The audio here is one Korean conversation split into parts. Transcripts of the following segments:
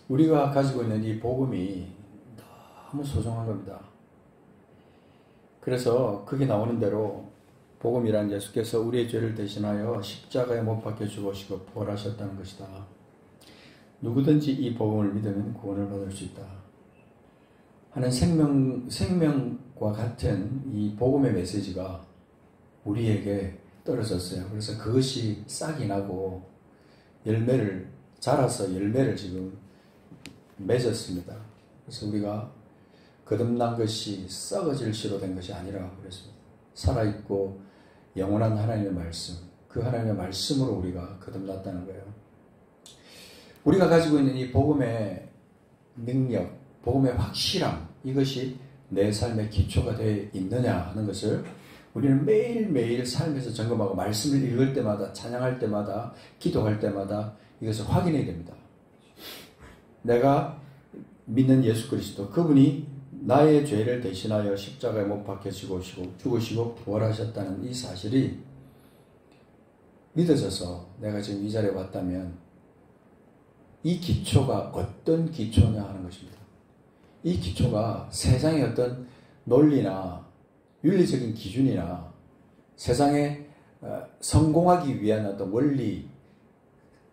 우리가 가지고 있는 이 복음이 너무 소중한 겁니다. 그래서 거기 나오는 대로 복음이란 예수께서 우리의 죄를 대신하여 십자가에 못 박혀 죽으시고 부활하셨다는 것이다. 누구든지 이 복음을 믿으면 구원을 받을 수 있다 하는 생명과 같은 이 복음의 메시지가 우리에게 떨어졌어요. 그래서 그것이 싹이 나고 자라서 열매를 지금 맺었습니다. 그래서 우리가 거듭난 것이 썩어질 시로 된 것이 아니라 그랬습니다. 살아있고 영원한 하나님의 말씀, 그 하나님의 말씀으로 우리가 거듭났다는 거예요. 우리가 가지고 있는 이 복음의 능력, 복음의 확실함, 이것이 내 삶의 기초가 되어 있느냐 하는 것을 우리는 매일매일 삶에서 점검하고 말씀을 읽을 때마다, 찬양할 때마다, 기도할 때마다 이것을 확인해야 됩니다. 내가 믿는 예수 그리스도, 그분이 나의 죄를 대신하여 십자가에 못 박혀 죽으시고 부활하셨다는 이 사실이 믿어져서 내가 지금 이 자리에 왔다면 이 기초가 어떤 기초냐 하는 것입니다. 이 기초가 세상의 어떤 논리나 윤리적인 기준이나 세상에 성공하기 위한 어떤 원리,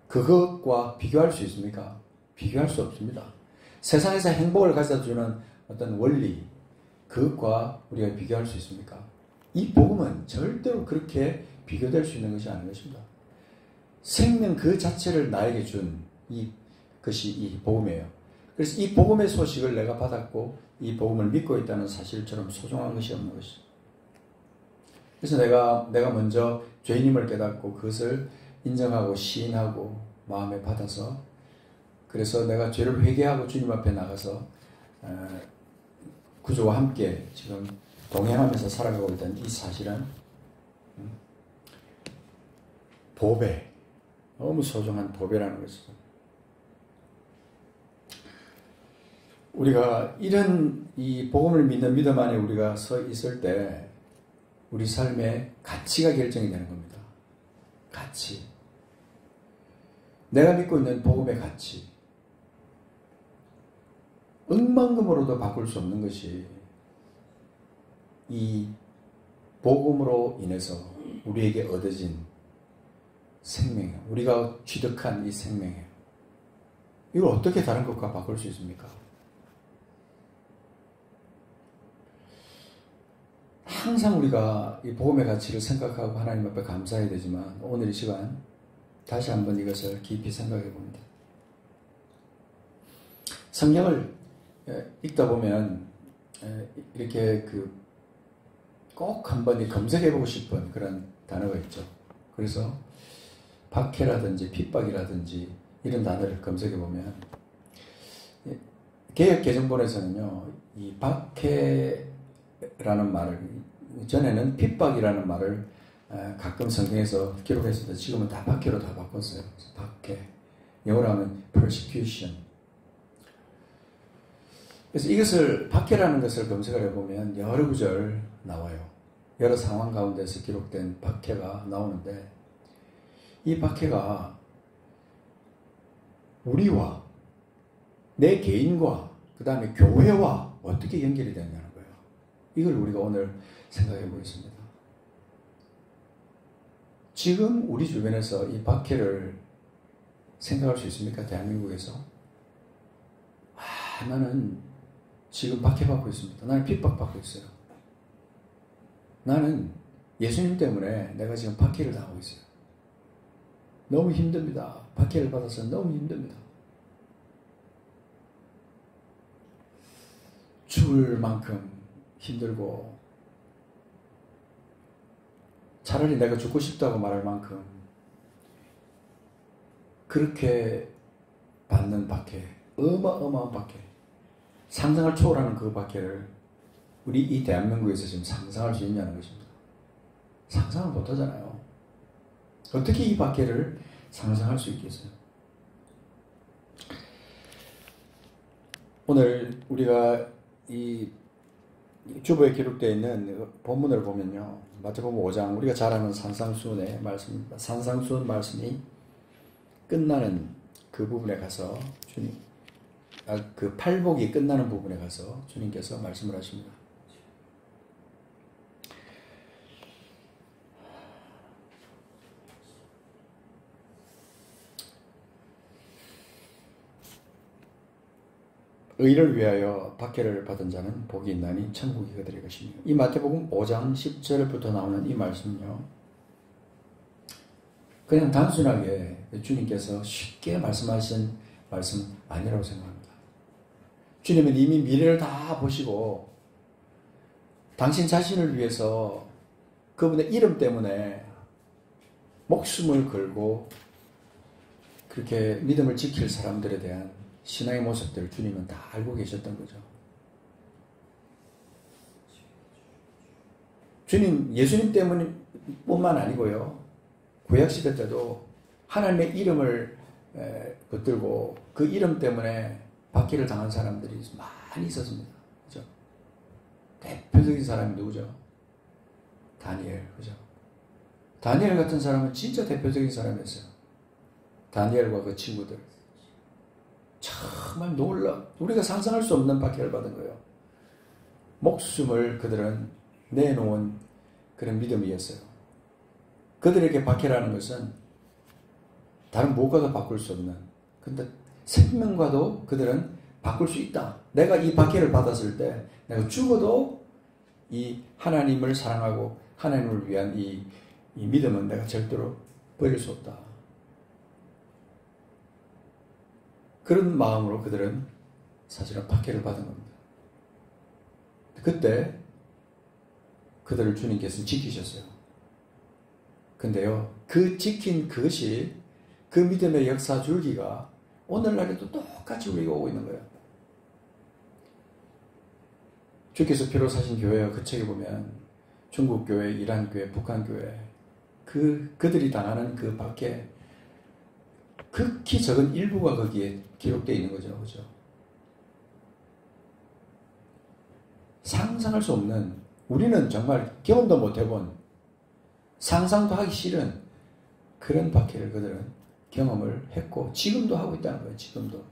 그것과 비교할 수 있습니까? 비교할 수 없습니다. 세상에서 행복을 가져다주는 어떤 원리, 그것과 우리가 비교할 수 있습니까? 이 복음은 절대로 그렇게 비교될 수 있는 것이 아닌 것입니다. 생명 그 자체를 나에게 준 것이 이 복음이에요. 그래서 이 복음의 소식을 내가 받았고 이 복음을 믿고 있다는 사실처럼 소중한 것이 없는 것이죠. 그래서 내가 먼저 죄인임을 깨닫고 그것을 인정하고 시인하고 마음에 받아서, 그래서 내가 죄를 회개하고 주님 앞에 나가서 구주와 함께 지금 동행하면서 살아가고 있다는 이 사실은 보배, 너무 소중한 보배라는 것이죠. 우리가 이런 이 복음을 믿는 믿음 안에 우리가 서 있을 때 우리 삶의 가치가 결정이 되는 겁니다. 가치. 내가 믿고 있는 복음의 가치. 억만금으로도 바꿀 수 없는 것이 이 복음으로 인해서 우리에게 얻어진 생명이에요. 우리가 취득한 이 생명이에요. 이걸 어떻게 다른 것과 바꿀 수 있습니까? 항상 우리가 이 복음의 가치를 생각하고 하나님 앞에 감사해야 되지만 오늘 이 시간 다시 한번 이것을 깊이 생각해 봅니다. 성경을 읽다 보면 이렇게 꼭 한번 검색해 보고 싶은 그런 단어가 있죠. 그래서 박해라든지 핍박이라든지 이런 단어를 검색해 보면 개역 개정본에서는요, 이 박해라는 말을, 전에는 핍박이라는 말을 가끔 성경에서 기록했을 때 지금은 다 박해로 다 바꿨어요. 박해, 영어로 하면 persecution. 그래서 이것을, 박해라는 것을 검색을 해보면 여러 구절 나와요. 여러 상황 가운데서 기록된 박해가 나오는데, 이 박해가 우리와 내 개인과 그 다음에 교회와 어떻게 연결이 되느냐는 거예요. 이걸 우리가 오늘 생각해 보겠습니다. 지금 우리 주변에서 이 박해를 생각할 수 있습니까? 대한민국에서? 나는 지금 박해받고 있습니다. 나는 핍박받고 있어요. 나는 예수님 때문에 내가 지금 박해를 당하고 있어요. 너무 힘듭니다. 박해를 받아서 너무 힘듭니다. 죽을 만큼 힘들고, 차라리 내가 죽고 싶다고 말할 만큼 그렇게 받는 박해, 어마어마한 박해, 상상을 초월하는 그 박해를 우리 이 대한민국에서 지금 상상할 수 있냐는 것입니다. 상상을 못하잖아요. 어떻게 이 박해를 상상할 수 있겠어요? 오늘 우리가 이 주보에 기록되어 있는 본문을 보면요, 마태복음 5장, 우리가 잘 아는 산상수훈의 말씀입니다. 산상수훈 말씀이 끝나는 그 부분에 가서 주님, 그 팔복이 끝나는 부분에 가서 주님께서 말씀을 하십니다. 의를 위하여 박해를 받은 자는 복이 있나니 천국이 그들의 것이며. 이 마태복음 5장 10절부터 나오는 이 말씀은요, 그냥 단순하게 주님께서 쉽게 말씀하신 말씀 아니라고 생각합니다. 주님은 이미 미래를 다 보시고 당신 자신을 위해서 그분의 이름 때문에 목숨을 걸고 그렇게 믿음을 지킬 사람들에 대한 신앙의 모습들을 주님은 다 알고 계셨던 거죠. 예수님 때문뿐만 아니고요, 구약시대 때도 하나님의 이름을 붙들고 그 이름 때문에 박해를 당한 사람들이 많이 있었습니다. 그죠? 대표적인 사람이 누구죠? 다니엘, 그죠? 다니엘 같은 사람은 진짜 대표적인 사람이었어요. 다니엘과 그 친구들. 정말 우리가 상상할 수 없는 박해를 받은 거예요. 목숨을 그들은 내놓은 그런 믿음이었어요. 그들에게 박해라는 것은 다른 무엇과도 바꿀 수 없는, 근데 생명과도 그들은 바꿀 수 있다. 내가 이 박해를 받았을 때 내가 죽어도 이 하나님을 사랑하고 하나님을 위한 이 믿음은 내가 절대로 버릴 수 없다. 그런 마음으로 그들은 사실은 박해를 받은 겁니다. 그때 그들을 주님께서는 지키셨어요. 근데요, 그 지킨 그것이, 그 믿음의 역사 줄기가 오늘날에도 똑같이 우리가 오고 있는 거예요. 주께서 피로 사신 교회와 그 책에 보면 중국 교회, 이란 교회, 북한 교회, 그들이 당하는 그 박해, 극히 적은 일부가 거기에 기록되어 있는 거죠. 그죠? 상상할 수 없는, 우리는 정말 경험도 못 해본, 상상도 하기 싫은 그런 박해를 그들은 경험을 했고 지금도 하고 있다는 거예요. 지금도.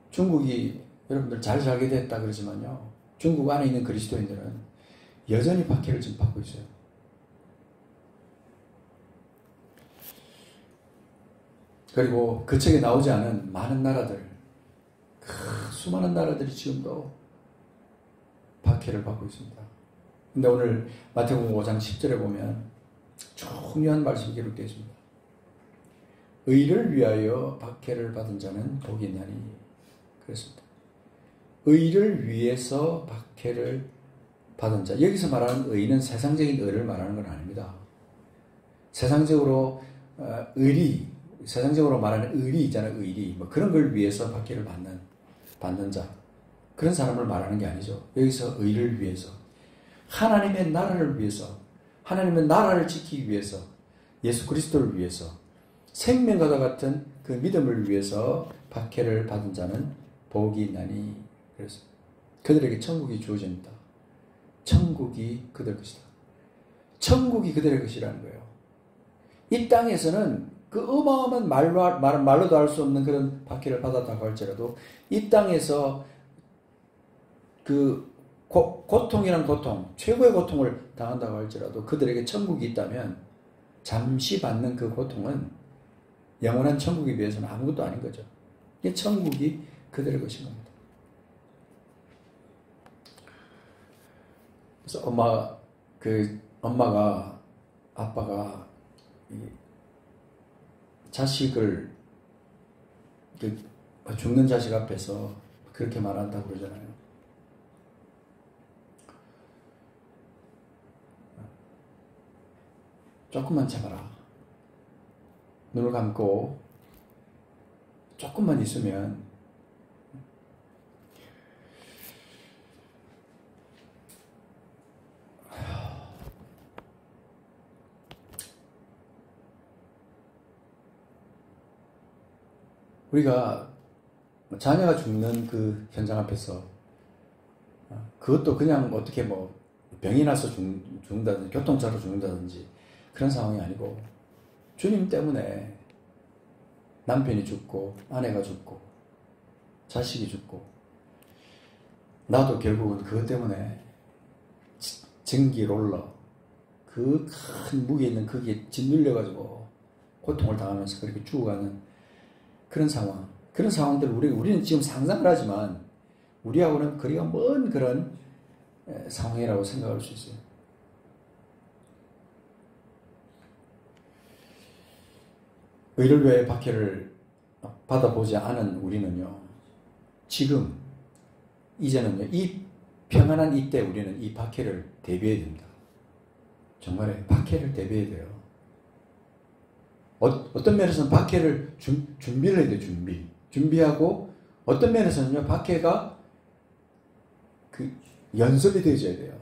중국이 여러분들 잘 살게 됐다 그러지만요, 중국 안에 있는 그리스도인들은 여전히 박해를 지금 받고 있어요. 그리고 그 책에 나오지 않은 많은 나라들, 수많은 나라들이 지금도 박해를 받고 있습니다. 근데 오늘 마태복음 5장 10절에 보면 중요한 말씀이 기록되어 있습니다. 의를 위하여 박해를 받은 자는 복이 있나니. 그렇습니다. 의를 위해서 박해를 받은 자. 여기서 말하는 의는 세상적인 의를 말하는 건 아닙니다. 세상적으로 세상적으로 말하는 의리 있잖아요. 의리. 뭐 그런 걸 위해서 박해를 받는 자. 그런 사람을 말하는 게 아니죠. 여기서 의를 위해서, 하나님의 나라를 위해서, 하나님의 나라를 지키기 위해서, 예수 그리스도를 위해서, 생명과 같은 그 믿음을 위해서 박해를 받은 자는 복이 있나니. 그래서 그들에게 천국이 주어집니다. 천국이 그들 것이다. 천국이 그들의 것이라는 거예요. 이 땅에서는 그 어마어마한 말로도 할 수 없는 그런 박해를 받았다고 할지라도, 이 땅에서 그 고통이란 고통, 최고의 고통을 당한다고 할지라도 그들에게 천국이 있다면 잠시 받는 그 고통은 영원한 천국에 비해서는 아무것도 아닌 거죠. 이 천국이 그들의 것인 겁니다. 그래서 아빠가 자식을, 죽는 자식 앞에서 그렇게 말한다고 그러잖아요. 조금만 참아라. 눈을 감고 조금만 있으면 우리가 자녀가 죽는 그 현장 앞에서, 그것도 그냥 어떻게 뭐 병이 나서 죽는다든지, 교통사로 죽는다든지 그런 상황이 아니고, 주님 때문에 남편이 죽고 아내가 죽고 자식이 죽고 나도 결국은 그것 때문에 전기 롤러 그 큰 무게 있는 거기에 짓눌려가지고 고통을 당하면서 그렇게 죽어가는 그런 상황. 그런 상황들을 우리는 지금 상상을 하지만 우리하고는 거리가 먼 그런 상황이라고 생각할 수 있어요. 의를 위해 박해를 받아보지 않은 우리는요. 지금 이제는요. 이 평안한 이때 우리는 이 박해를 대비해야 됩니다. 정말 박해를 대비해야 돼요. 어떤 면에서는 박해를 준비를 해야 돼요. 준비하고 어떤 면에서는요. 박해가 그 연습이 되어져야 돼요.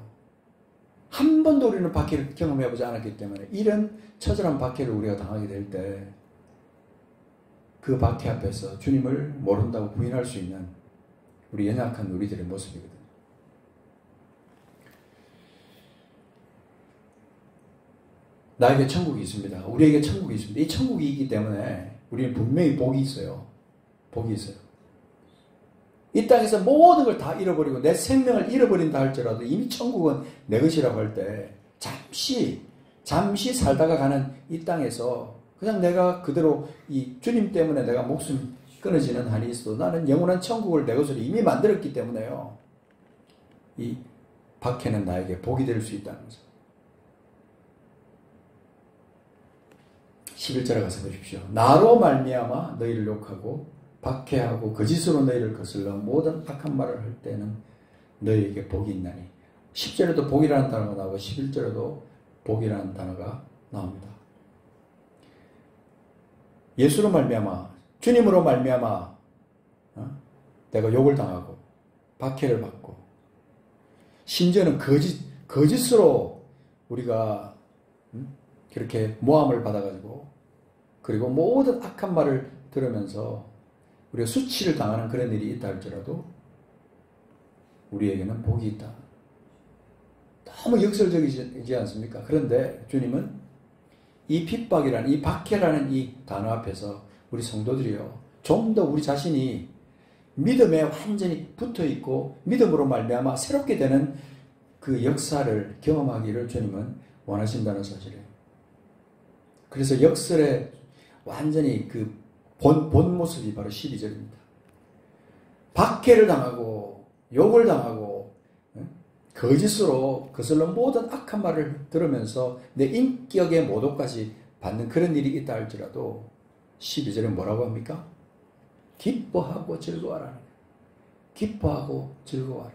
한 번도 우리는 박해를 경험해보지 않았기 때문에 이런 처절한 박해를 우리가 당하게 될 때 그 박해 앞에서 주님을 모른다고 부인할 수 있는 우리 연약한 우리들의 모습이거든요. 나에게 천국이 있습니다. 우리에게 천국이 있습니다. 이 천국이 있기 때문에 우리는 분명히 복이 있어요. 복이 있어요. 이 땅에서 모든 걸 다 잃어버리고 내 생명을 잃어버린다 할지라도 이미 천국은 내 것이라고 할 때 잠시 살다가 가는 이 땅에서 그냥 내가 그대로 이 주님 때문에 내가 목숨이 끊어지는 한이 있어도 나는 영원한 천국을 내 것으로 이미 만들었기 때문에요. 이 박해는 나에게 복이 될 수 있다는 거죠. 11절에 가서 보십시오. 나로 말미암아 너희를 욕하고 박해하고 거짓으로 너희를 거슬러 모든 악한 말을 할 때는 너희에게 복이 있나니. 10절에도 복이라는 단어가 나오고 11절에도 복이라는 단어가 나옵니다. 예수로 말미암아 주님으로 말미암아 내가 욕을 당하고 박해를 받고 심지어는 거짓으로 우리가 그렇게 모함을 받아가지고 그리고 모든 악한 말을 들으면서 우리가 수치를 당하는 그런 일이 있다 할지라도 우리에게는 복이 있다. 너무 역설적이지 않습니까? 그런데 주님은 이 핍박이라는 이 박해라는 이 단어 앞에서 우리 성도들이요 좀 더 우리 자신이 믿음에 완전히 붙어있고 믿음으로 말미암아 새롭게 되는 그 역사를 경험하기를 주님은 원하신다는 사실이에요. 그래서 역설의 완전히 그 본 모습이 바로 12절입니다. 박해를 당하고 욕을 당하고 거짓으로 거슬러 모든 악한 말을 들으면서 내 인격의 모독까지 받는 그런 일이 있다 할지라도 12절에 뭐라고 합니까? 기뻐하고 즐거워하라. 기뻐하고 즐거워하라.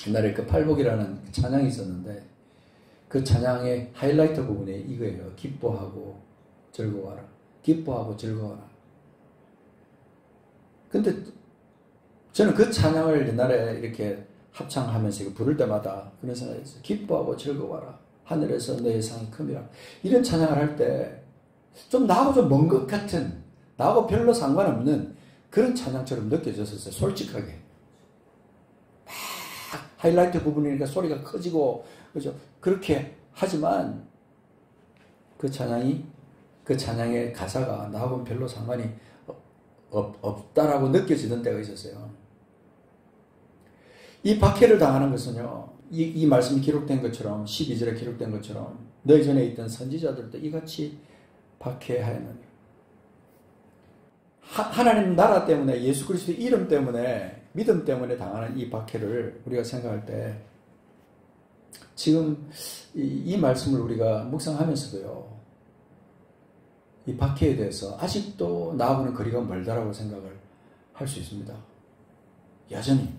옛날에 그 팔복이라는 찬양이 있었는데 그 찬양의 하이라이트 부분이 이거예요. 기뻐하고 즐거워하라. 기뻐하고 즐거워하라. 근데 저는 그 찬양을 옛날에 이렇게 합창하면서 부를 때마다 그런 생각이 있어요. 기뻐하고 즐거워하라. 하늘에서 너의 상이 큼이라. 이런 찬양을 할 때 좀 나하고 좀 먼 것 같은, 나하고 별로 상관없는 그런 찬양처럼 느껴졌었어요. 솔직하게. 막 하이라이트 부분이니까 소리가 커지고, 그죠? 그렇게 하지만 그 찬양의 가사가 나하고는 별로 상관이 없다라고 느껴지는 때가 있었어요. 이 박해를 당하는 것은요, 이 말씀이 기록된 것처럼, 12절에 기록된 것처럼, 너희 전에 있던 선지자들도 이같이 박해하였느니라. 하나님 나라 때문에, 예수 그리스도 이름 때문에, 믿음 때문에 당하는 이 박해를 우리가 생각할 때, 지금 이 말씀을 우리가 묵상하면서도요, 이 박해에 대해서 아직도 나하고는 거리가 멀다라고 생각을 할 수 있습니다. 여전히.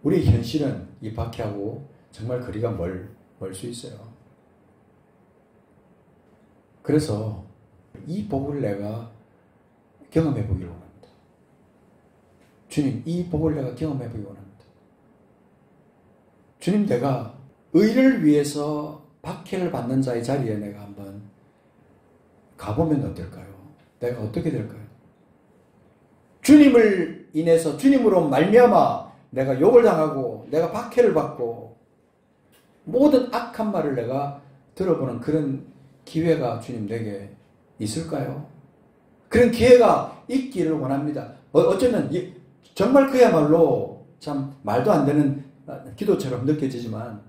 우리 현실은 이 박해하고 정말 거리가 멀 수 있어요. 그래서 이 복을 내가 경험해 보기를 원합니다. 주님, 이 복을 내가 경험해 보기 원합니다. 주님, 내가 의를 위해서 박해를 받는 자의 자리에 내가 한번 가보면 어떨까요? 내가 어떻게 될까요? 주님을 인해서 주님으로 말미암아 내가 욕을 당하고 내가 박해를 받고 모든 악한 말을 내가 들어보는 그런 기회가 주님 내게 있을까요? 그런 기회가 있기를 원합니다. 어쩌면 정말 그야말로 참 말도 안 되는 기도처럼 느껴지지만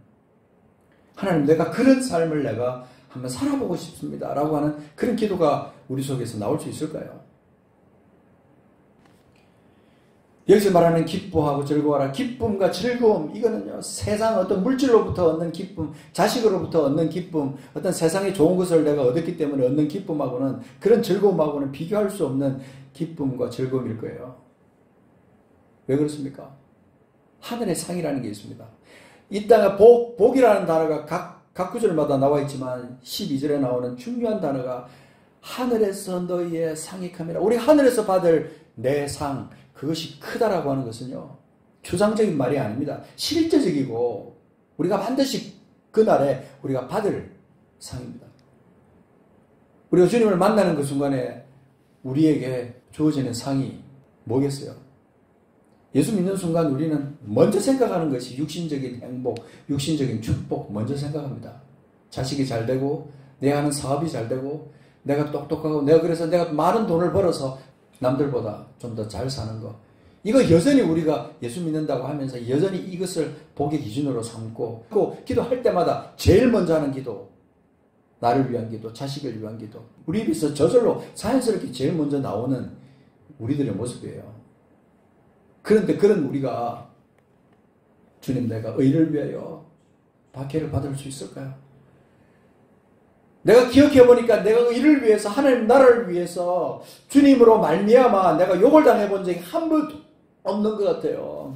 하나님, 내가 그런 삶을 내가 한번 살아보고 싶습니다 라고 하는 그런 기도가 우리 속에서 나올 수 있을까요? 여기서 말하는 기뻐하고 즐거워라, 기쁨과 즐거움, 이거는요, 세상 어떤 물질로부터 얻는 기쁨, 자식으로부터 얻는 기쁨, 어떤 세상에 좋은 것을 내가 얻었기 때문에 얻는 기쁨하고는, 그런 즐거움하고는 비교할 수 없는 기쁨과 즐거움일 거예요. 왜 그렇습니까? 하늘의 상이라는 게 있습니다. 이 땅에 복이라는 단어가 각 구절마다 나와 있지만 12절에 나오는 중요한 단어가 하늘에서 너희의 상이 큽니다. 우리 하늘에서 받을 내 상, 그것이 크다라고 하는 것은요, 추상적인 말이 아닙니다. 실제적이고 우리가 반드시 그날에 우리가 받을 상입니다. 우리가 주님을 만나는 그 순간에 우리에게 주어지는 상이 뭐겠어요? 예수 믿는 순간 우리는 먼저 생각하는 것이 육신적인 행복, 육신적인 축복 먼저 생각합니다. 자식이 잘 되고, 내가 하는 사업이 잘 되고, 내가 똑똑하고, 그래서 내가 많은 돈을 벌어서 남들보다 좀 더 잘 사는 거. 이거 여전히 우리가 예수 믿는다고 하면서 여전히 이것을 복의 기준으로 삼고, 또 기도할 때마다 제일 먼저 하는 기도, 나를 위한 기도, 자식을 위한 기도, 우리 입에서 저절로 자연스럽게 제일 먼저 나오는 우리들의 모습이에요. 그런데 그런 우리가 주님, 내가 의를 위하여 박해를 받을 수 있을까요? 내가 기억해보니까 내가 의를 위해서, 하나님 나라를 위해서 주님으로 말미암아 내가 욕을 당해본 적이 한 번도 없는 것 같아요.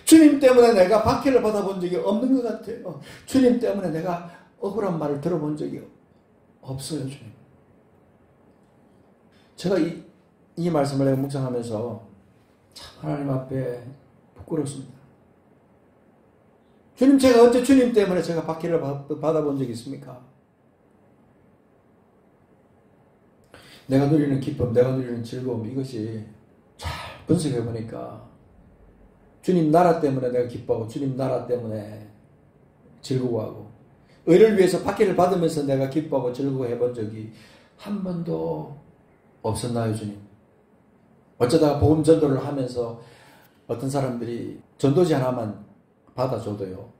주님 때문에 내가 박해를 받아본 적이 없는 것 같아요. 주님 때문에 내가 억울한 말을 들어본 적이 없어요, 주님. 제가 이 말씀을 내가 묵상하면서 참 하나님 앞에 부끄럽습니다. 주님, 제가 언제 주님 때문에 제가 박해를 받아본 적이 있습니까? 내가 누리는 기쁨, 내가 누리는 즐거움, 이것이 잘 분석해 보니까 주님 나라 때문에 내가 기뻐하고, 주님 나라 때문에 즐거워하고, 의를 위해서 박해를 받으면서 내가 기뻐하고 즐거워해 본 적이 한 번도 없었나요, 주님? 어쩌다가 복음 전도를 하면서 어떤 사람들이 전도지 하나만 받아줘도요,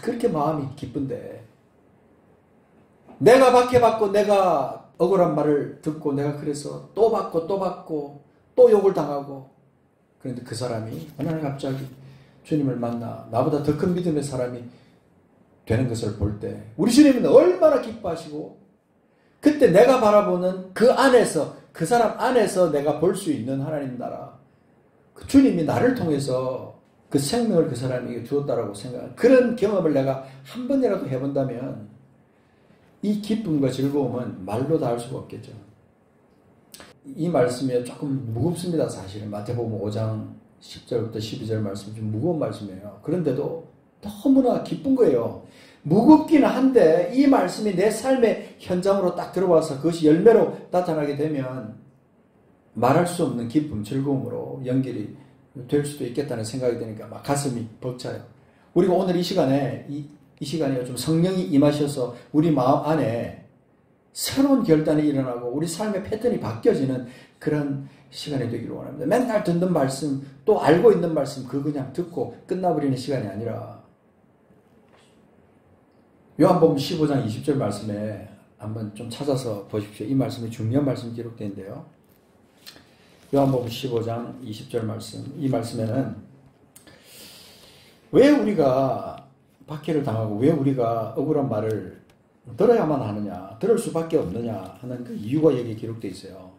그렇게 마음이 기쁜데, 내가 박해받고 내가 억울한 말을 듣고 내가 그래서 또 받고 또 욕을 당하고, 그런데 그 사람이 어느 날 갑자기 주님을 만나 나보다 더 큰 믿음의 사람이 되는 것을 볼 때 우리 주님은 얼마나 기뻐하시고, 그때 내가 바라보는 그 안에서, 그 사람 안에서 내가 볼 수 있는 하나님 나라, 그 주님이 나를 통해서 그 생명을 그 사람에게 주었다라고 생각하는 그런 경험을 내가 한 번이라도 해본다면 이 기쁨과 즐거움은 말로 다 할 수가 없겠죠. 이 말씀이 조금 무겁습니다. 사실은 마태복음 5장 10절부터 12절 말씀 좀 무거운 말씀이에요. 그런데도 너무나 기쁜 거예요. 무겁기는 한데 이 말씀이 내 삶의 현장으로 딱 들어와서 그것이 열매로 나타나게 되면 말할 수 없는 기쁨, 즐거움으로 연결이 될 수도 있겠다는 생각이 드니까 막 가슴이 벅차요. 우리가 오늘 이 시간에 좀 성령이 임하셔서 우리 마음 안에 새로운 결단이 일어나고 우리 삶의 패턴이 바뀌어지는 그런 시간이 되기를 원합니다. 맨날 듣는 말씀, 또 알고 있는 말씀, 그냥 듣고 끝나버리는 시간이 아니라, 요한복음 15장 20절 말씀에 한번 좀 찾아서 보십시오. 이 말씀이 중요한 말씀이 기록되어 있는데요. 요한복음 15장 20절 말씀, 이 말씀에는 왜 우리가 박해를 당하고 왜 우리가 억울한 말을 들어야만 하느냐, 들을 수밖에 없느냐 하는 그 이유가 여기 기록되어 있어요.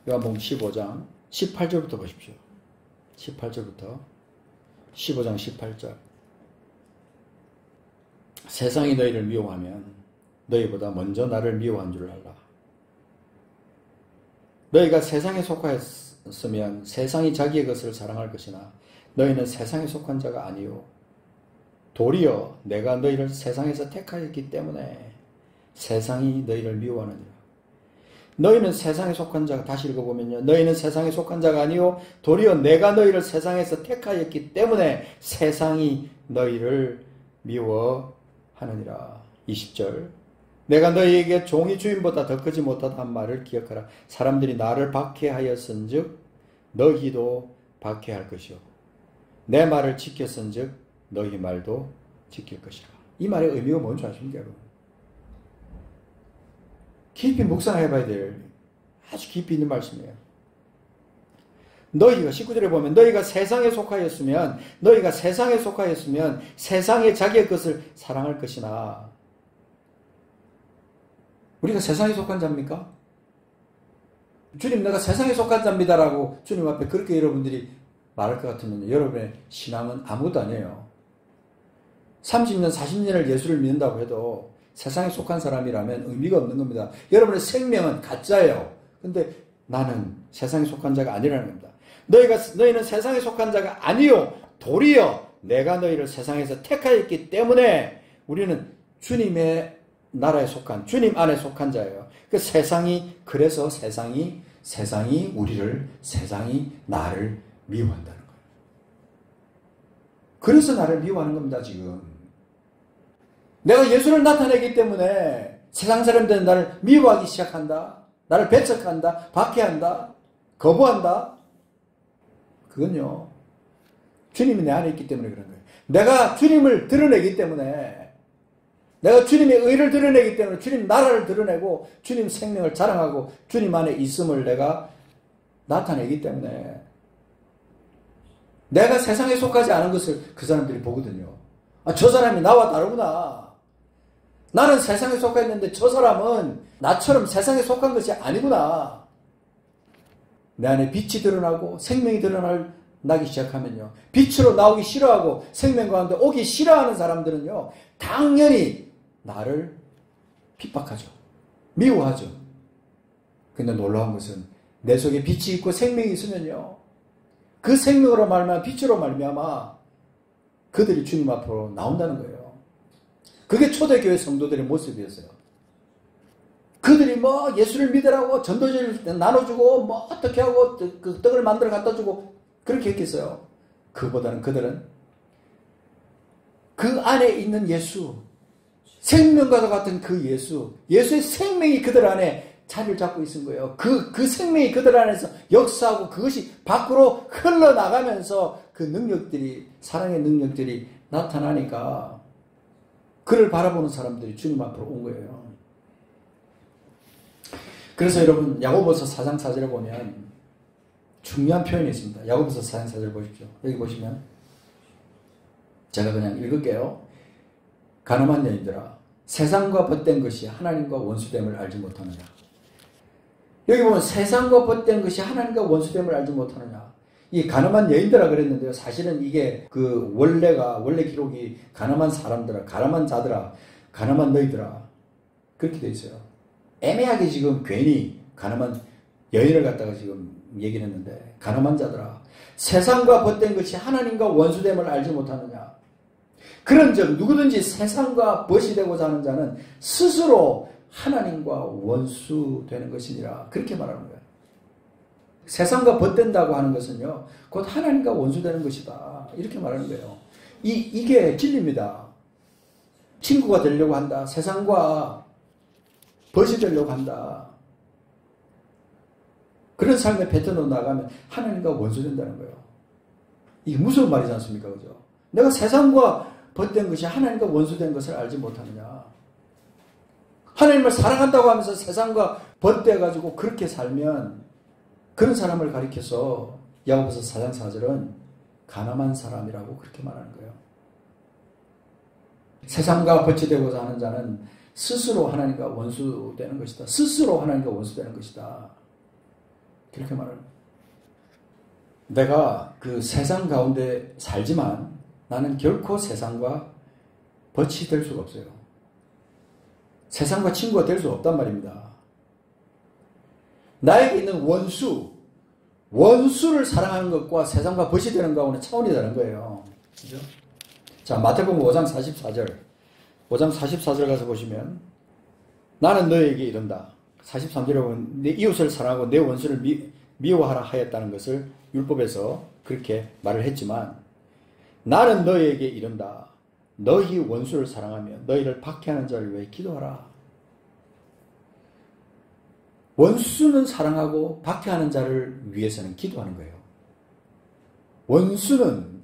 요한복음 15장 18절부터 보십시오. 18절부터 15장 18절. 세상이 너희를 미워하면 너희보다 먼저 나를 미워한 줄 알라. 너희가 세상에 속하였으면 세상이 자기의 것을 사랑할 것이나 너희는 세상에 속한 자가 아니요 도리어 내가 너희를 세상에서 택하였기 때문에 세상이 너희를 미워하느니라. 너희는 세상에 속한 자가, 다시 읽어보면요, 너희는 세상에 속한 자가 아니요 도리어 내가 너희를 세상에서 택하였기 때문에 세상이 너희를 미워하느니라. 20절. 내가 너희에게 종이 주인보다 더 크지 못하다 한 말을 기억하라. 사람들이 나를 박해하였은즉 너희도 박해할 것이요 내 말을 지켰은즉 너희 말도 지킬 것이라. 이 말의 의미가 뭔지 아십니까, 여러분? 깊이 묵상해봐야 될 아주 깊이 있는 말씀이에요. 너희가 19절에 보면 너희가 세상에 속하였으면 세상의 자기의 것을 사랑할 것이나. 우리가 세상에 속한 자입니까? 주님, 내가 세상에 속한 자입니다라고 주님 앞에 그렇게 여러분들이 말할 것 같으면 여러분의 신앙은 아무것도 아니에요. 30년, 40년을 예수를 믿는다고 해도 세상에 속한 사람이라면 의미가 없는 겁니다. 여러분의 생명은 가짜예요. 근데 나는 세상에 속한 자가 아니라는 겁니다. 너희는 세상에 속한 자가 아니요 도리어 내가 너희를 세상에서 택하였기 때문에 우리는 주님의 나라에 속한, 주님 안에 속한 자예요. 그래서 세상이 나를 미워한다는 거예요. 그래서 나를 미워하는 겁니다, 지금. 내가 예수를 나타내기 때문에 세상 사람들은 나를 미워하기 시작한다. 나를 배척한다. 박해한다. 거부한다. 그건요, 주님이 내 안에 있기 때문에 그런 거예요. 내가 주님을 드러내기 때문에, 내가 주님의 의를 드러내기 때문에, 주님 나라를 드러내고 주님 생명을 자랑하고 주님 안에 있음을 내가 나타내기 때문에 내가 세상에 속하지 않은 것을 그 사람들이 보거든요. 아, 저 사람이 나와 다르구나. 나는 세상에 속했는데 저 사람은 나처럼 세상에 속한 것이 아니구나. 내 안에 빛이 드러나고 생명이 드러나기 시작하면요, 빛으로 나오기 싫어하고 생명 가운데 오기 싫어하는 사람들은요, 당연히 나를 핍박하죠. 미워하죠. 근데 놀라운 것은 내 속에 빛이 있고 생명이 있으면요, 그 생명으로 말미암아, 빛으로 말미암아 그들이 주님 앞으로 나온다는 거예요. 그게 초대교회 성도들의 모습이었어요. 그들이 뭐 예수를 믿으라고 전도지를 나눠주고 뭐 어떻게 하고 그 떡을 만들어 갖다 주고 그렇게 했겠어요. 그보다는 그들은 그 안에 있는 예수, 생명과도 같은 그 예수의 생명이 그들 안에 자리를 잡고 있는 거예요. 그 생명이 그들 안에서 역사하고 그것이 밖으로 흘러나가면서 그 능력들이, 사랑의 능력들이 나타나니까 그를 바라보는 사람들이 주님 앞으로 온 거예요. 그래서 여러분, 야고보서 4장 4절에 보면 중요한 표현이 있습니다. 야고보서 4장 4절 보십시오. 여기 보시면 제가 그냥 읽을게요. 가늠한 여인들아, 세상과 벗된 것이 하나님과 원수됨을 알지 못하느냐. 여기 보면 세상과 벗된 것이 하나님과 원수됨을 알지 못하느냐. 이 가늠한 여인들아 그랬는데요, 사실은 이게 그 원래 기록이 가늠한 사람들아, 가늠한 자들아, 가늠한 너희들아 그렇게 돼 있어요. 애매하게 지금 괜히 가늠한 여인을 갖다가 지금 얘기를 했는데, 가늠한 자들아, 세상과 벗된 것이 하나님과 원수됨을 알지 못하느냐. 그런즉 누구든지 세상과 벗이 되고자 하는 자는 스스로 하나님과 원수되는 것이니라. 그렇게 말하는 거예요. 세상과 벗된다고 하는 것은요, 곧 하나님과 원수되는 것이다. 이렇게 말하는 거예요. 이게 진리입니다. 친구가 되려고 한다. 세상과 벗이 되려고 한다. 그런 삶의 패턴으로 나가면 하나님과 원수된다는 거예요. 이게 무서운 말이지 않습니까? 그죠? 내가 세상과 벗된 것이 하나님과 원수된 것을 알지 못하느냐. 하나님을 사랑한다고 하면서 세상과 벗대가지고 그렇게 살면 그런 사람을 가리켜서 야고보서 4장 4절은 가늠한 사람이라고 그렇게 말하는 거예요. 세상과 벗이 되고자 하는 자는 스스로 하나님과 원수되는 것이다. 스스로 하나님과 원수되는 것이다. 그렇게 말하는 거예요. 내가 그 세상 가운데 살지만 나는 결코 세상과 벗이 될 수가 없어요. 세상과 친구가 될 수 없단 말입니다. 나에게 있는 원수를 사랑하는 것과 세상과 벗이 되는 것과는 차원이 다른 거예요. 그죠? 자, 마태복음 5장 44절. 5장 44절 가서 보시면, 나는 너에게 이른다. 43절에 보면 내 이웃을 사랑하고 내 원수를 미워하라 하였다는 것을 율법에서 그렇게 말을 했지만, 나는 너에게 이른다. 너희 원수를 사랑하며 너희를 박해하는 자를 위해 기도하라. 원수는 사랑하고 박해하는 자를 위해서는 기도하는 거예요. 원수는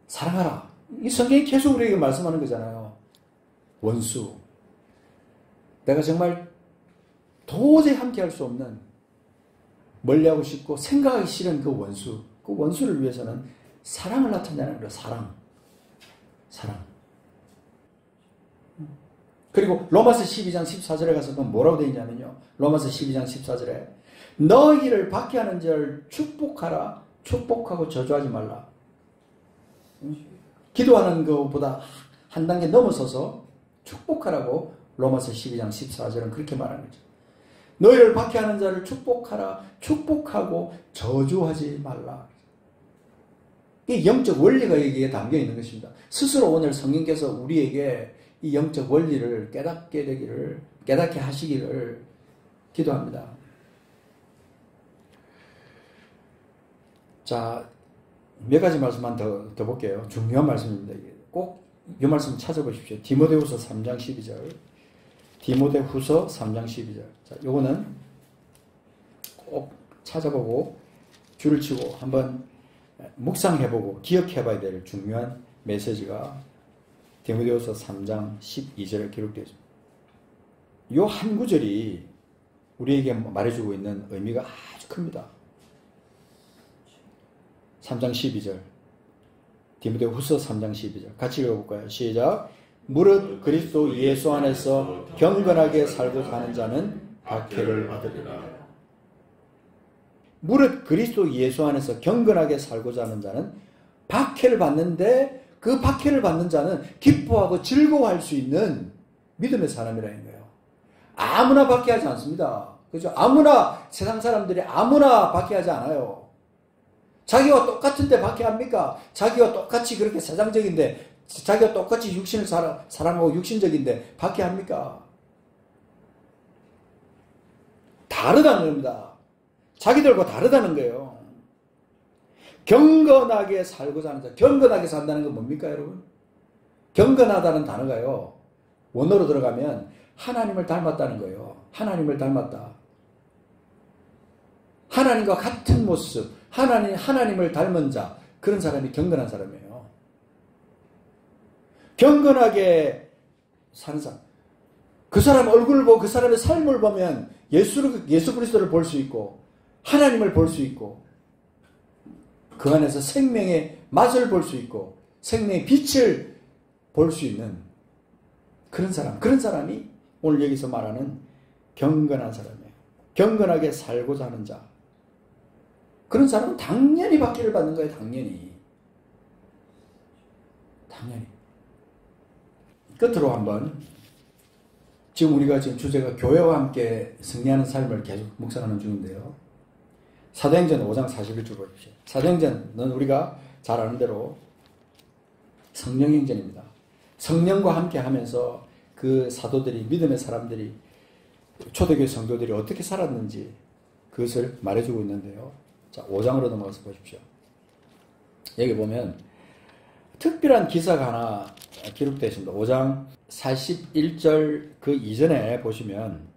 사랑하라. 이 성경이 계속 우리에게 말씀하는 거잖아요. 원수. 내가 정말 도저히 함께할 수 없는, 멀리하고 싶고 생각하기 싫은 그 원수. 그 원수를 위해서는 사랑을 나타내는 거예요. 사랑. 그리고 로마서 12장 14절에 가서 그건 뭐라고 되어 있냐면요. 로마서 12장 14절에 너희를 박해하는 자를 축복하라. 축복하고 저주하지 말라. 기도하는 것보다 한 단계 넘어서서 축복하라고 로마서 12장 14절은 그렇게 말하는 거죠. 너희를 박해하는 자를 축복하라. 축복하고 저주하지 말라. 이 영적 원리가 여기에 담겨 있는 것입니다. 스스로 오늘 성령께서 우리에게 이 영적 원리를 깨닫게 하시기를 기도합니다. 자, 몇 가지 말씀만 더 볼게요. 중요한 말씀입니다. 꼭 이 말씀 찾아보십시오. 디모데후서 3장 12절. 디모데후서 3장 12절. 자, 요거는 꼭 찾아보고 줄을 치고 한번 묵상해보고 기억해봐야 될 중요한 메시지가 디모데후서 3장 12절에 기록되어 있습니다. 요 한 구절이 우리에게 말해주고 있는 의미가 아주 큽니다. 3장 12절. 디모데후서 3장 12절. 같이 읽어볼까요? 시작. 무릇 그리스도 예수 안에서 경건하게 살고자 하는 자는 박해를 받으리라. 무릇 그리스도 예수 안에서 경건하게 살고자 하는 자는 박해를 받는데, 그 박해를 받는 자는 기뻐하고 즐거워할 수 있는 믿음의 사람이라는 거예요. 아무나 박해하지 않습니다. 그죠? 아무나, 세상 사람들이 아무나 박해하지 않아요. 자기와 똑같은데 박해합니까? 자기와 똑같이 그렇게 세상적인데, 자기가 똑같이 육신을 사랑하고 육신적인데 박해합니까? 다르다는 겁니다. 자기들과 다르다는 거예요. 경건하게 살고자 하는 자. 경건하게 산다는 건 뭡니까, 여러분? 경건하다는 단어가요, 원어로 들어가면 하나님을 닮았다는 거예요. 하나님을 닮았다. 하나님과 같은 모습, 하나님을 닮은 자, 그런 사람이 경건한 사람이에요. 경건하게 사는 사람. 그 사람 얼굴을 보고 그 사람의 삶을 보면 예수 그리스도를 볼 수 있고 하나님을 볼 수 있고 그 안에서 생명의 맛을 볼 수 있고 생명의 빛을 볼 수 있는 그런 사람이 오늘 여기서 말하는 경건한 사람이에요. 경건하게 살고자 하는 자. 그런 사람은 당연히 박해를 받는 거예요. 당연히. 끝으로 한번, 지금 우리가 지금 주제가 교회와 함께 승리하는 삶을 계속 묵상하는 중인데요. 사도행전 5장 41절 보십시오. 사도행전은 우리가 잘 아는 대로 성령행전입니다. 성령과 함께 하면서 그 사도들이, 믿음의 사람들이, 초대교회 성도들이 어떻게 살았는지 그것을 말해주고 있는데요. 자, 5장으로 넘어가서 보십시오. 여기 보면 특별한 기사가 하나 기록되어 있습니다. 5장 41절 그 이전에 보시면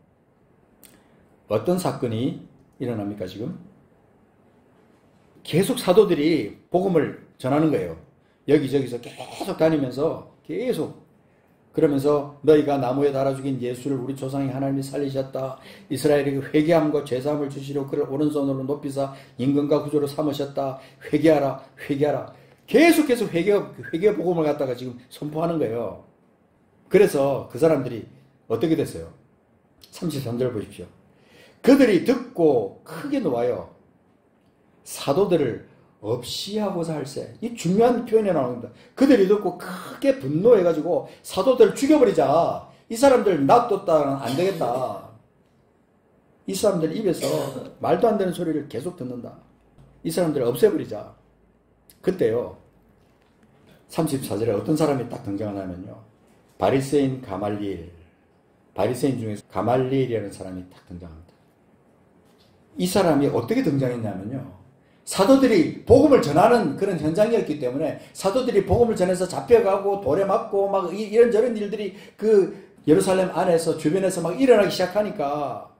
어떤 사건이 일어납니까, 지금? 계속 사도들이 복음을 전하는 거예요. 여기저기서 계속 다니면서 계속 그러면서 너희가 나무에 달아 죽인 예수를 우리 조상이 하나님이 살리셨다. 이스라엘에게 회개함과 죄사함을 주시려 그를 오른손으로 높이사 임금과 구주로 삼으셨다. 회개하라. 계속해서 회개 복음을 갖다가 지금 선포하는 거예요. 그래서 그 사람들이 어떻게 됐어요? 33절 보십시오. 그들이 듣고 크게 놓아요. 사도들을 없이 하고자 할세. 이 중요한 표현이 나옵니다. 그들이 듣고 크게 분노해가지고 사도들을 죽여버리자. 이 사람들 놔뒀다는 안 되겠다. 이 사람들 입에서 말도 안 되는 소리를 계속 듣는다. 이 사람들을 없애버리자. 그때요, 34절에 어떤 사람이 딱 등장하냐면요, 바리새인 가말리엘. 바리새인 중에서 가말리엘이라는 사람이 딱 등장합니다. 이 사람이 어떻게 등장했냐면요, 사도들이 복음을 전하는 그런 현장이었기 때문에 사도들이 복음을 전해서 잡혀가고 돌에 맞고 막 이런저런 일들이 그 예루살렘 안에서 주변에서 막 일어나기 시작하니까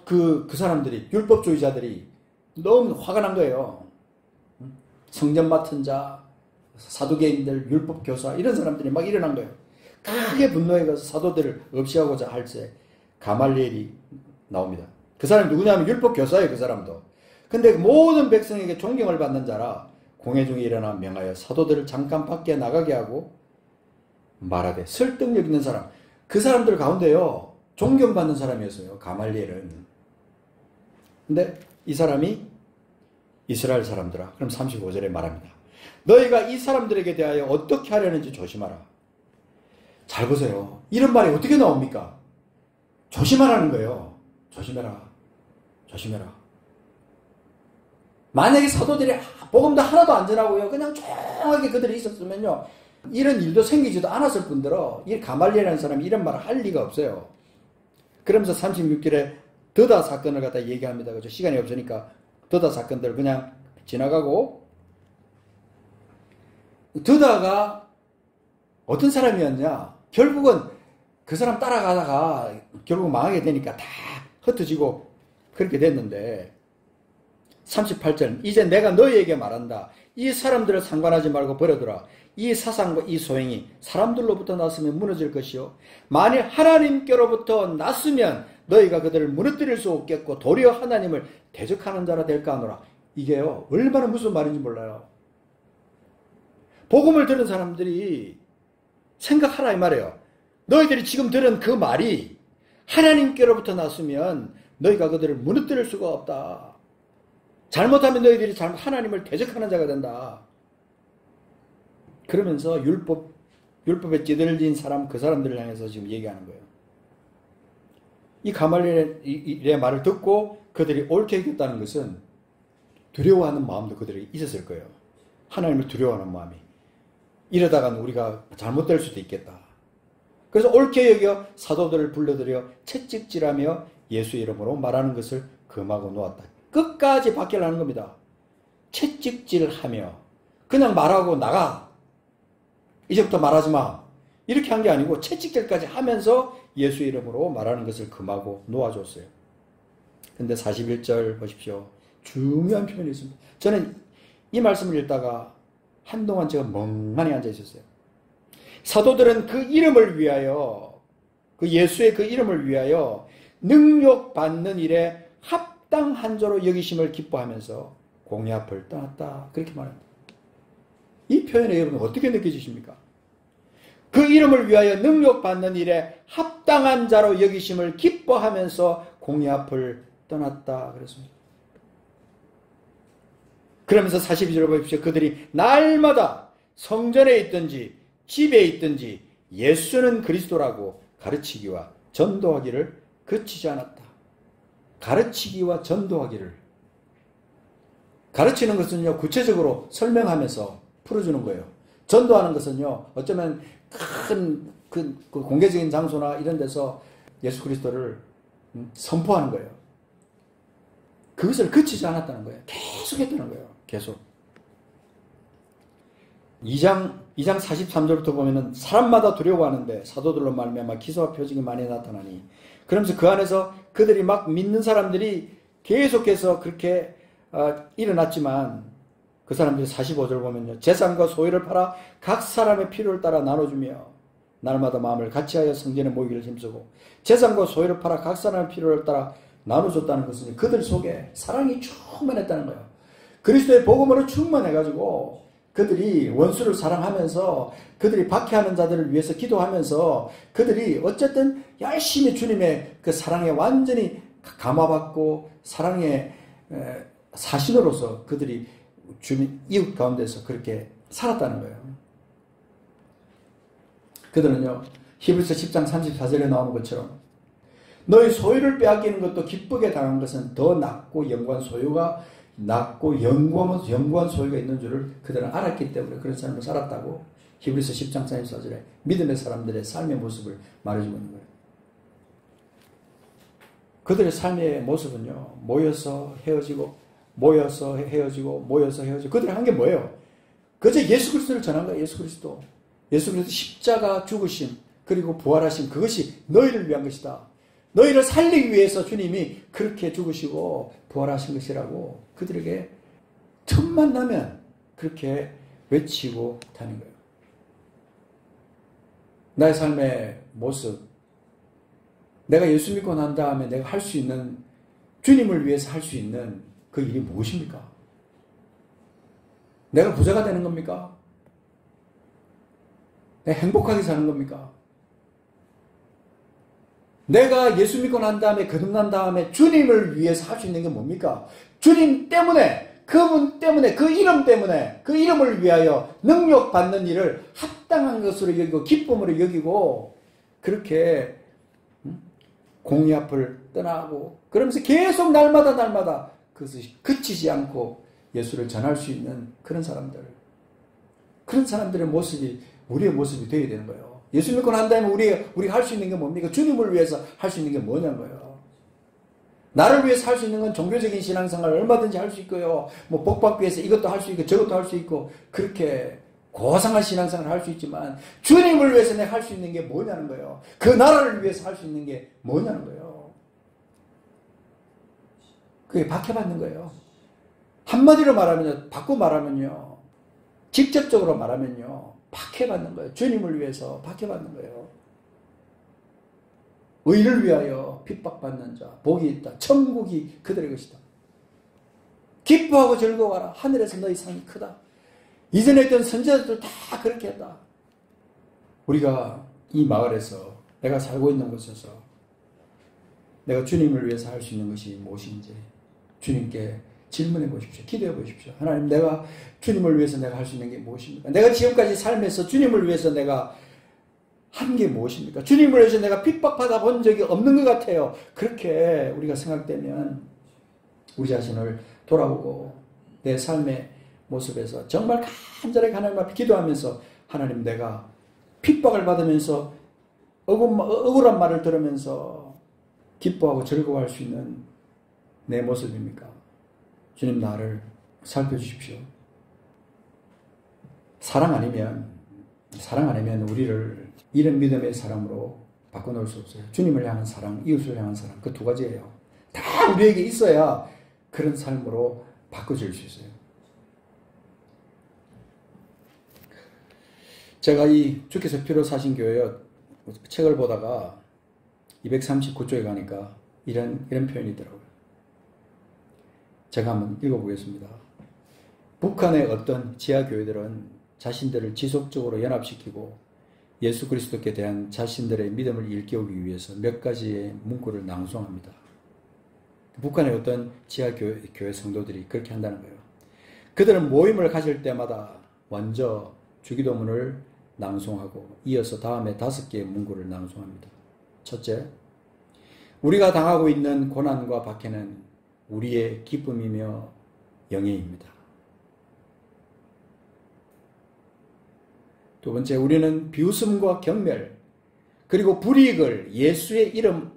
그 사람들이, 율법주의자들이 너무 화가 난 거예요. 성전 맡은 자, 사두개인들, 율법교사, 이런 사람들이 막 일어난 거예요. 크게 분노해 가서 사도들을 없애하고자 할 때 가말리엘이 나옵니다. 그 사람이 누구냐면 율법교사예요, 그 사람도. 근데 모든 백성에게 존경을 받는 자라 공회 중에 일어나 명하여 사도들을 잠깐 밖에 나가게 하고 말하되, 설득력 있는 사람, 그 사람들 가운데요 존경받는 사람이었어요, 가말리엘은. 근데 이 사람이 이스라엘 사람들아, 그럼 35절에 말합니다. 너희가 이 사람들에게 대하여 어떻게 하려는지 조심하라. 잘 보세요. 이런 말이 어떻게 나옵니까? 조심하라는 거예요. 조심해라. 조심해라. 만약에 사도들이 복음도 하나도 안 전하고요, 그냥 조용하게 그들이 있었으면요, 이런 일도 생기지도 않았을 뿐더러 이 가말리엘이라는 사람이 이런 말을 할 리가 없어요. 그러면서 36절에 더다 사건을 갖다 얘기합니다. 그죠? 시간이 없으니까 더다 사건들 그냥 지나가고, 더다가 어떤 사람이었냐? 결국은 그 사람 따라가다가 결국 망하게 되니까 다 흩어지고 그렇게 됐는데, 38절, 이제 내가 너희에게 말한다. 이 사람들을 상관하지 말고 버려두라. 이 사상과 이 소행이 사람들로부터 났으면 무너질 것이요, 만일 하나님께로부터 났으면 너희가 그들을 무너뜨릴 수 없겠고 도리어 하나님을 대적하는 자라 될까 하노라. 이게요, 얼마나 무슨 말인지 몰라요. 복음을 들은 사람들이 생각하라 이 말이에요. 너희들이 지금 들은 그 말이 하나님께로부터 났으면 너희가 그들을 무너뜨릴 수가 없다. 잘못하면 너희들이 하나님을 대적하는 자가 된다. 그러면서 율법에 찌들린 사람, 그 사람들을 향해서 지금 얘기하는 거예요. 이 가말리엘의 말을 듣고 그들이 옳게 여겼다는 것은 두려워하는 마음도 그들에게 있었을 거예요. 하나님을 두려워하는 마음이. 이러다가는 우리가 잘못될 수도 있겠다. 그래서 옳게 여겨 사도들을 불러들여 채찍질하며 예수 이름으로 말하는 것을 금하고 놓았다. 끝까지 박해를 하는 겁니다. 채찍질하며 그냥 말하고 나가. 이제부터 말하지 마. 이렇게 한 게 아니고 채찍질까지 하면서 예수 이름으로 말하는 것을 금하고 놓아줬어요. 근데 41절 보십시오. 중요한 표현이 있습니다. 저는 이 말씀을 읽다가 한동안 제가 멍하니 앉아 있었어요. 사도들은 그 이름을 위하여, 그 예수의 그 이름을 위하여 능력받는 일에 합당한 자로 여기심을 기뻐하면서 공의 앞을 떠났다. 그렇게 말합니다. 이 표현에 여러분 어떻게 느껴지십니까? 그 이름을 위하여 능력받는 일에 합당한 자로 여기심을 기뻐하면서 공의 앞을 떠났다. 그랬습니다. 그러면서 42절 보십시오. 그들이 날마다 성전에 있든지 집에 있든지 예수는 그리스도라고 가르치기와 전도하기를 그치지 않았다. 가르치기와 전도하기를. 가르치는 것은요, 구체적으로 설명하면서 풀어주는 거예요. 전도하는 것은요, 어쩌면 큰 그 공개적인 장소나 이런 데서 예수 그리스도를 선포하는 거예요. 그것을 그치지 않았다는 거예요. 계속 했다는 거예요. 계속. 2장 43절부터 보면은 사람마다 두려워하는데 사도들로 말미암아 기사와 표징이 많이 나타나니, 그러면서 그 안에서 그들이 막 믿는 사람들이 계속해서 그렇게 일어났지만, 그 사람들이 45절 보면요, 재산과 소유를 팔아 각 사람의 필요를 따라 나눠주며 날마다 마음을 같이하여 성전에 모이기를 힘쓰고, 재산과 소유를 팔아 각 사람의 필요를 따라 나눠줬다는 것은 그들 속에 사랑이 충만했다는 거예요. 그리스도의 복음으로 충만해가지고 그들이 원수를 사랑하면서, 그들이 박해하는 자들을 위해서 기도하면서, 그들이 어쨌든 열심히 주님의 그 사랑에 완전히 감화받고 사랑의 사신으로서 그들이 주님 이웃 가운데서 그렇게 살았다는 거예요. 그들은요, 히브리서 10장 34절에 나오는 것처럼 너희 소유를 빼앗기는 것도 기쁘게 당한 것은 더 낫고 영광 소유가 낫고 영광한 소유가 있는 줄을 그들은 알았기 때문에 그런 삶을 살았다고 히브리서 10장 34절에 믿음의 사람들의 삶의 모습을 말해주고 있는 거예요. 그들의 삶의 모습은요, 모여서 헤어지고 그들이 한 게 뭐예요? 그저 예수 그리스도를 전한 거예요. 예수 그리스도 십자가 죽으심 그리고 부활하심, 그것이 너희를 위한 것이다. 너희를 살리기 위해서 주님이 그렇게 죽으시고 부활하신 것이라고 그들에게 첫 만나면 그렇게 외치고 다닌 거예요. 나의 삶의 모습, 내가 예수 믿고 난 다음에 내가 할 수 있는, 주님을 위해서 할 수 있는 그 일이 무엇입니까? 내가 부자가 되는 겁니까? 내가 행복하게 사는 겁니까? 내가 예수 믿고 난 다음에, 거듭난 다음에 주님을 위해서 할 수 있는 게 뭡니까? 주님 때문에, 그분 때문에, 그 이름 때문에, 그 이름을 위하여 능력받는 일을 합당한 것으로 여기고 기쁨으로 여기고 그렇게 공의 앞을 떠나고 그러면서 계속 날마다 그것이 그치지 않고 예수를 전할 수 있는 그런 사람들의 모습이 우리의 모습이 되어야 되는 거예요. 예수 믿고 난 다음에 우리가 할 수 있는 게 뭡니까? 주님을 위해서 할 수 있는 게 뭐냐는 거예요. 나를 위해서 할 수 있는 건 종교적인 신앙생활을 얼마든지 할 수 있고요. 뭐 복받기 위해서 이것도 할 수 있고 저것도 할 수 있고 그렇게 고상한 신앙생활을 할 수 있지만 주님을 위해서 내가 할 수 있는 게 뭐냐는 거예요. 그 나라를 위해서 할 수 있는 게 뭐냐는 거예요. 그게 박해받는 거예요. 한마디로 말하면요. 바꿔 말하면요. 직접적으로 말하면요. 박해받는 거예요. 주님을 위해서 박해받는 거예요. 의를 위하여 핍박받는 자 복이 있다. 천국이 그들의 것이다. 기뻐하고 즐거워하라. 하늘에서 너희 상이 크다. 이전에 있던 선지자들도 다 그렇게 했다. 우리가 이 마을에서 내가 살고 있는 곳에서 내가 주님을 위해서 할 수 있는 것이 무엇인지 주님께 질문해 보십시오. 기도해 보십시오. 하나님, 내가 주님을 위해서 내가 할 수 있는 게 무엇입니까? 내가 지금까지 삶에서 주님을 위해서 내가 한 게 무엇입니까? 주님을 위해서 내가 핍박받아 본 적이 없는 것 같아요. 그렇게 우리가 생각되면 우리 자신을 돌아보고 내 삶의 모습에서 정말 간절하게 하나님 앞에 기도하면서 하나님, 내가 핍박을 받으면서 억울한 말을 들으면서 기뻐하고 즐거워할 수 있는 내 모습입니까? 주님, 나를 살펴주십시오. 사랑 아니면 우리를 이런 믿음의 사람으로 바꿔놓을 수 없어요. 주님을 향한 사랑, 이웃을 향한 사랑, 그 두 가지예요. 다 우리에게 있어야 그런 삶으로 바꿔질 수 있어요. 제가 이 주께서 피로 사신 교회 책을 보다가 239쪽에 가니까 이런 표현이 있더라고요. 제가 한번 읽어보겠습니다. 북한의 어떤 지하교회들은 자신들을 지속적으로 연합시키고 예수 그리스도께 대한 자신들의 믿음을 일깨우기 위해서 몇 가지의 문구를 낭송합니다. 북한의 어떤 지하교회 성도들이 그렇게 한다는 거예요. 그들은 모임을 가질 때마다 먼저 주기도문을 낭송하고 이어서 다음에 5개의 문구를 낭송합니다. 첫째, 우리가 당하고 있는 고난과 박해는 우리의 기쁨이며 영예입니다. 두 번째, 우리는 비웃음과 경멸 그리고 불이익을 예수의 이름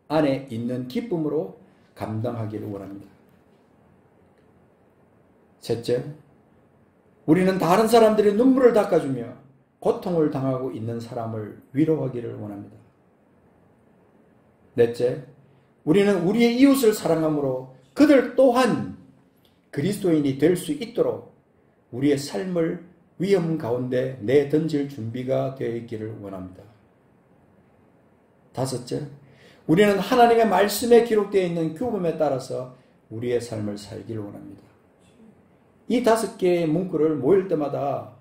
안에 있는 기쁨으로 감당하기를 원합니다. 셋째, 우리는 다른 사람들의 눈물을 닦아주며 고통을 당하고 있는 사람을 위로하기를 원합니다. 넷째, 우리는 우리의 이웃을 사랑함으로 그들 또한 그리스도인이 될 수 있도록 우리의 삶을 위험 가운데 내던질 준비가 되어 있기를 원합니다. 다섯째, 우리는 하나님의 말씀에 기록되어 있는 규범에 따라서 우리의 삶을 살기를 원합니다. 이 5개의 문구를 모일 때마다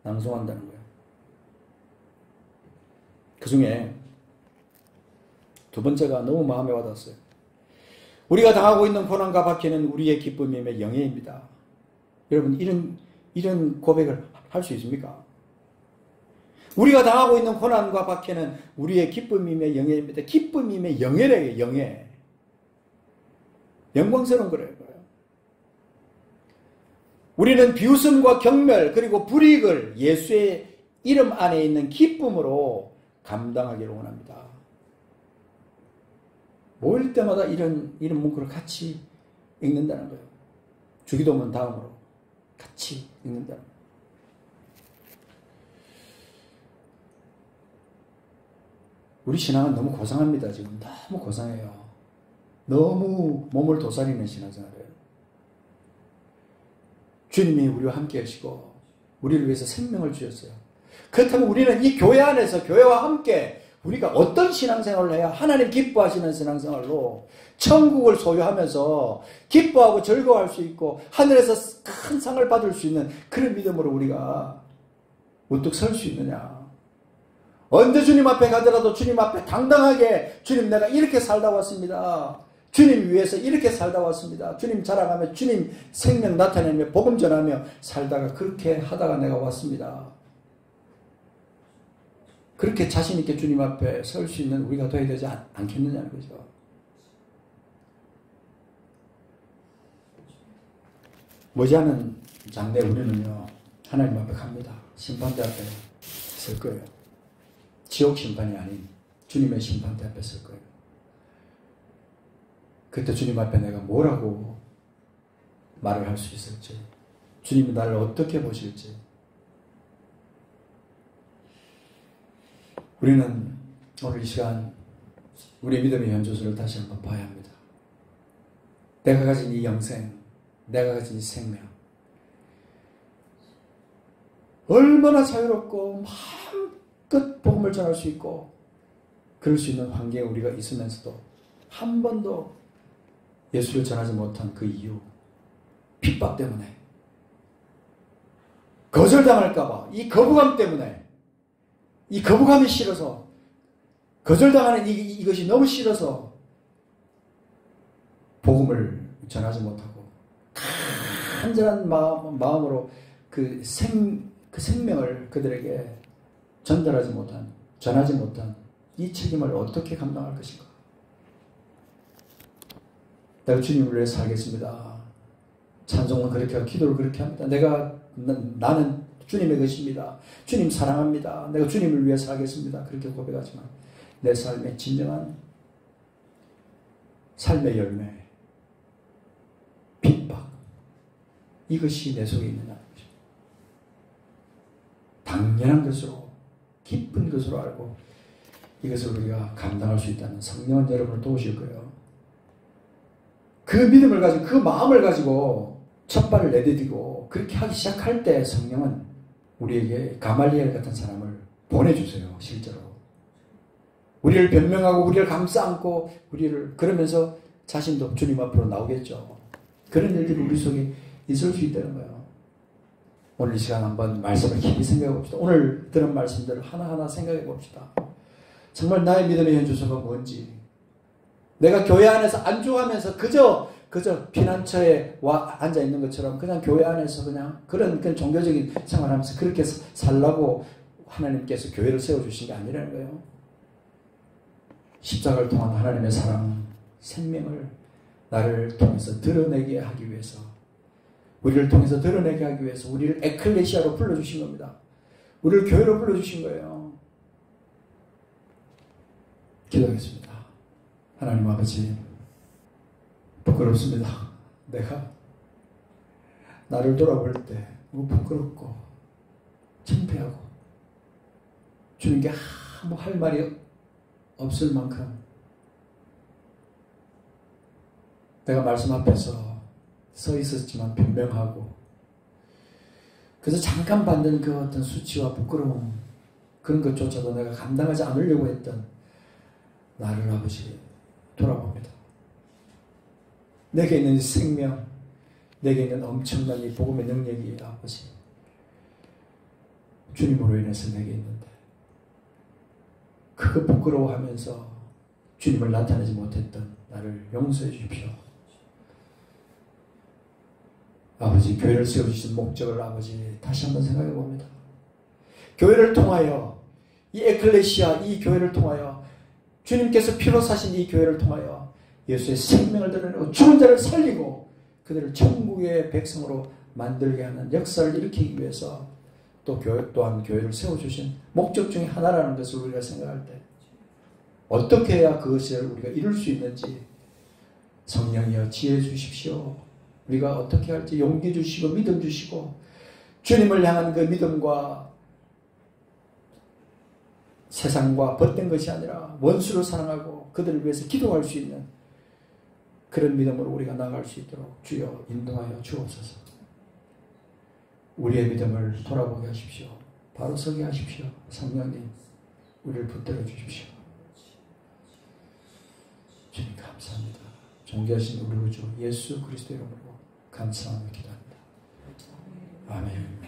낭송한다는 거예요. 그 중에 두 번째가 너무 마음에 와닿았어요. 우리가 당하고 있는 고난과 박해는 우리의 기쁨이며 영예입니다. 여러분, 이런 고백을 할 수 있습니까? 우리가 당하고 있는 고난과 박해는 우리의 기쁨이며 영예입니다. 기쁨이며 영예래요, 영예. 영광스러운 거래요. 우리는 비웃음과 경멸 그리고 불이익을 예수의 이름 안에 있는 기쁨으로 감당하기를 원합니다. 모일 때마다 이런 문구를 같이 읽는다는 거예요. 주기도문 다음으로 같이 읽는다는 거예요. 우리 신앙은 너무 고상합니다. 지금 너무 고상해요. 너무 몸을 도사리는 신앙생활이에요. 주님이 우리와 함께 하시고 우리를 위해서 생명을 주셨어요. 그렇다면 우리는 이 교회 안에서 교회와 함께 우리가 어떤 신앙생활을 해야 하나님 기뻐하시는 신앙생활로 천국을 소유하면서 기뻐하고 즐거워할 수 있고 하늘에서 큰 상을 받을 수 있는 그런 믿음으로 우리가 우뚝 설 수 있느냐. 언제 주님 앞에 가더라도 주님 앞에 당당하게 주님 내가 이렇게 살다 왔습니다. 주님 위해서 이렇게 살다 왔습니다. 주님 자랑하며 주님 생명 나타내며 복음 전하며 살다가 그렇게 하다가 내가 왔습니다. 그렇게 자신 있게 주님 앞에 설 수 있는 우리가 되어야 되지 않겠느냐는 거죠. 머지않은 장래 우리는요 하나님 앞에 갑니다. 심판대 앞에 설 거예요. 지옥 심판이 아닌 주님의 심판대 앞에 설 거예요. 그때 주님 앞에 내가 뭐라고 말을 할 수 있을지, 주님이 나를 어떻게 보실지. 우리는 오늘 이 시간 우리의 믿음의 현주소를 다시 한번 봐야 합니다. 내가 가진 이 영생, 내가 가진 이 생명, 얼마나 자유롭고 마음껏 복음을 전할 수 있고 그럴 수 있는 환경에 우리가 있으면서도 한 번도 예수를 전하지 못한 그 이유, 핍박 때문에, 거절당할까봐, 이 거부감 때문에, 이 거부감이 싫어서, 거절당하는 이것이 너무 싫어서 복음을 전하지 못하고 간절한 마음으로 그 생명을 그들에게 전달하지 못한, 전하지 못한 이 책임을 어떻게 감당할 것인가. 내가 주님을 위해 살겠습니다. 찬송은 그렇게 하고 기도를 그렇게 합니다. 나는 주님의 것입니다. 주님 사랑합니다. 내가 주님을 위해 살겠습니다. 그렇게 고백하지만 내 삶의 진정한 삶의 열매, 핍박, 이것이 내 속에 있느냐는 것입니다. 당연한 것으로, 기쁜 것으로 알고 이것을 우리가 감당할 수 있다는 성령은 여러분을 도우실 거예요. 그 믿음을 가지고, 그 마음을 가지고 첫 발을 내디디고 그렇게 하기 시작할 때 성령은 우리에게 가말리엘 같은 사람을 보내주세요. 실제로 우리를 변명하고 우리를 감싸 안고 우리를 그러면서 자신도 주님 앞으로 나오겠죠. 그런 일들이 우리 속에 있을 수 있다는 거예요. 오늘 이 시간 한번 말씀을 깊이 생각해 봅시다. 오늘 들은 말씀들을 하나하나 생각해 봅시다. 정말 나의 믿음의 현주소가 뭔지, 내가 교회 안에서 안주하면서 그저 피난처에 와 앉아 있는 것처럼 그냥 교회 안에서 그런 종교적인 생활하면서 그렇게 살라고 하나님께서 교회를 세워주신 게 아니라는 거예요. 십자가를 통한 하나님의 사랑, 생명을 나를 통해서 드러내게 하기 위해서, 우리를 통해서 드러내게 하기 위해서 우리를 에클레시아로 불러주신 겁니다. 우리를 교회로 불러주신 거예요. 기도하겠습니다. 하나님 아버지, 부끄럽습니다. 내가 나를 돌아볼 때 너무 부끄럽고 창피하고 주님께 아무 할 말이 없을 만큼 내가 말씀 앞에서 서 있었지만 변명하고, 그래서 잠깐 받는 그 어떤 수치와 부끄러움, 그런 것조차도 내가 감당하지 않으려고 했던 나를 아버지 돌아봅니다. 내게 있는 생명, 내게 있는 엄청난 이 복음의 능력이 아버지 주님으로 인해서 내게 있는데 그거 부끄러워하면서 주님을 나타내지 못했던 나를 용서해 주십시오. 아버지, 교회를 세워주신 목적을 아버지 다시 한번 생각해 봅니다. 교회를 통하여, 이 에클레시아, 이 교회를 통하여, 주님께서 피로 사신 이 교회를 통하여 예수의 생명을 드러내고 죽은 자를 살리고 그들을 천국의 백성으로 만들게 하는 역사를 일으키기 위해서 또 또한 교회를 세워주신 목적 중에 하나라는 것을 우리가 생각할 때 어떻게 해야 그것을 우리가 이룰 수 있는지 성령이여 지혜 주십시오. 우리가 어떻게 할지 용기 주시고 믿음 주시고 주님을 향한 그 믿음과 세상과 벗된 것이 아니라 원수를 사랑하고 그들을 위해서 기도할 수 있는 그런 믿음으로 우리가 나아갈 수 있도록 주여 인도하여 주옵소서. 우리의 믿음을 돌아보게 하십시오. 바로 서게 하십시오. 성령님, 우리를 붙들어 주십시오. 주님 감사합니다. 존귀하신 우리 구주 예수 그리스도 이름으로 감사하며 기도합니다. 아멘.